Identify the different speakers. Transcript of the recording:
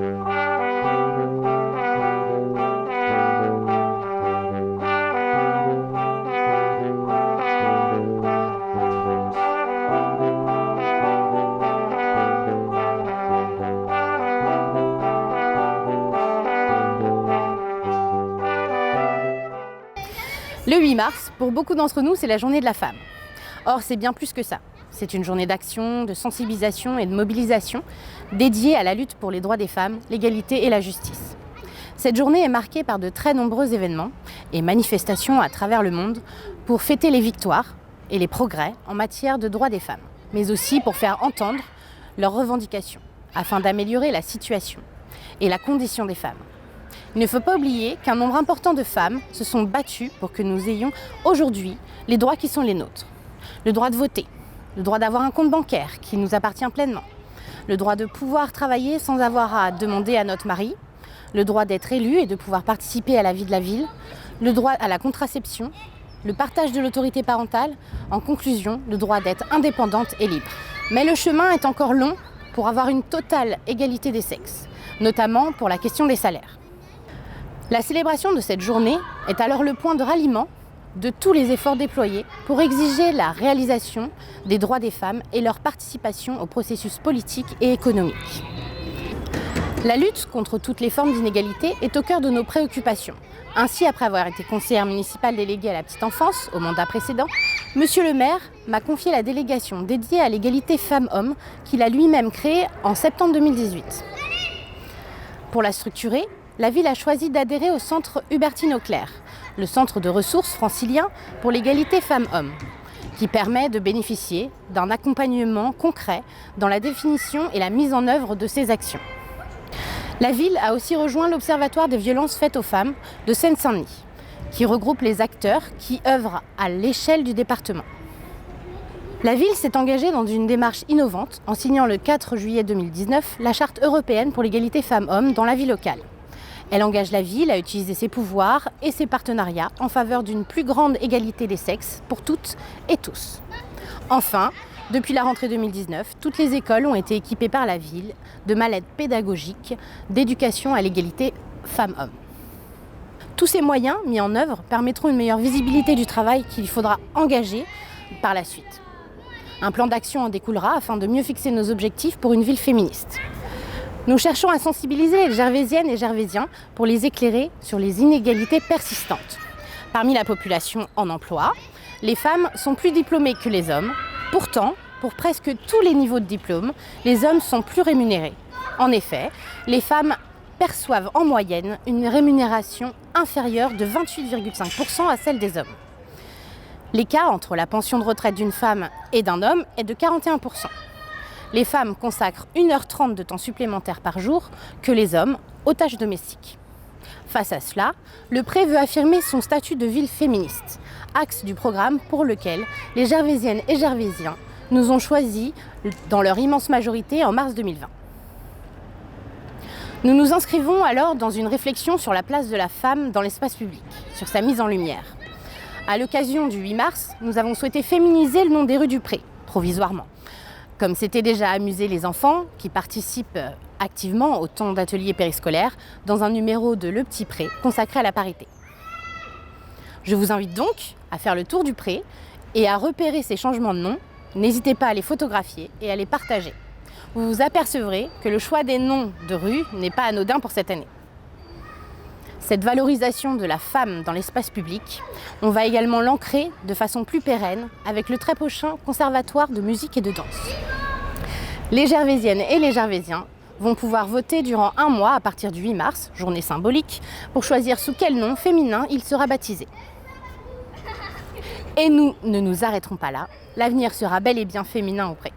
Speaker 1: Le 8 mars, pour beaucoup d'entre nous, c'est la journée de la femme. Or, c'est bien plus que ça. C'est une journée d'action, de sensibilisation et de mobilisation dédiée à la lutte pour les droits des femmes, l'égalité et la justice. Cette journée est marquée par de très nombreux événements et manifestations à travers le monde pour fêter les victoires et les progrès en matière de droits des femmes, mais aussi pour faire entendre leurs revendications afin d'améliorer la situation et la condition des femmes. Il ne faut pas oublier qu'un nombre important de femmes se sont battues pour que nous ayons aujourd'hui les droits qui sont les nôtres. Le droit de voter, le droit d'avoir un compte bancaire qui nous appartient pleinement, le droit de pouvoir travailler sans avoir à demander à notre mari, le droit d'être élu et de pouvoir participer à la vie de la ville, le droit à la contraception, le partage de l'autorité parentale, en conclusion, le droit d'être indépendante et libre. Mais le chemin est encore long pour avoir une totale égalité des sexes, notamment pour la question des salaires. La célébration de cette journée est alors le point de ralliement de tous les efforts déployés pour exiger la réalisation des droits des femmes et leur participation au processus politique et économique. La lutte contre toutes les formes d'inégalité est au cœur de nos préoccupations. Ainsi, après avoir été conseillère municipale déléguée à la petite enfance au mandat précédent, Monsieur le maire m'a confié la délégation dédiée à l'égalité femmes-hommes qu'il a lui-même créée en septembre 2018. Pour la structurer, la ville a choisi d'adhérer au centre Hubertine Auclair, le centre de ressources francilien pour l'égalité femmes-hommes, qui permet de bénéficier d'un accompagnement concret dans la définition et la mise en œuvre de ces actions. La ville a aussi rejoint l'Observatoire des violences faites aux femmes de Seine-Saint-Denis, qui regroupe les acteurs qui œuvrent à l'échelle du département. La ville s'est engagée dans une démarche innovante en signant le 4 juillet 2019 la Charte européenne pour l'égalité femmes-hommes dans la vie locale. Elle engage la ville à utiliser ses pouvoirs et ses partenariats en faveur d'une plus grande égalité des sexes pour toutes et tous. Enfin, depuis la rentrée 2019, toutes les écoles ont été équipées par la ville de mallettes pédagogiques d'éducation à l'égalité femmes-hommes. Tous ces moyens mis en œuvre permettront une meilleure visibilité du travail qu'il faudra engager par la suite. Un plan d'action en découlera afin de mieux fixer nos objectifs pour une ville féministe. Nous cherchons à sensibiliser les Gervaisiennes et Gervaisiens pour les éclairer sur les inégalités persistantes. Parmi la population en emploi, les femmes sont plus diplômées que les hommes. Pourtant, pour presque tous les niveaux de diplôme, les hommes sont plus rémunérés. En effet, les femmes perçoivent en moyenne une rémunération inférieure de 28,5% à celle des hommes. L'écart entre la pension de retraite d'une femme et d'un homme est de 41%. Les femmes consacrent 1h30 de temps supplémentaire par jour que les hommes aux tâches domestiques. Face à cela, le Pré veut affirmer son statut de ville féministe, axe du programme pour lequel les Gervaisiennes et Gervaisiens nous ont choisis dans leur immense majorité en mars 2020. Nous nous inscrivons alors dans une réflexion sur la place de la femme dans l'espace public, sur sa mise en lumière. À l'occasion du 8 mars, nous avons souhaité féminiser le nom des rues du Pré, provisoirement. Comme c'était déjà amusé les enfants qui participent activement au temps d'ateliers périscolaires dans un numéro de Le Petit Pré consacré à la parité. Je vous invite donc à faire le tour du Pré et à repérer ces changements de nom. N'hésitez pas à les photographier et à les partager. Vous vous apercevrez que le choix des noms de rues n'est pas anodin pour cette année. Cette valorisation de la femme dans l'espace public, on va également l'ancrer de façon plus pérenne avec le très prochain conservatoire de musique et de danse. Les Gervaisiennes et les Gervaisiens vont pouvoir voter durant 1 mois à partir du 8 mars, journée symbolique, pour choisir sous quel nom féminin il sera baptisé. Et nous ne nous arrêterons pas là, l'avenir sera bel et bien féminin au Pré.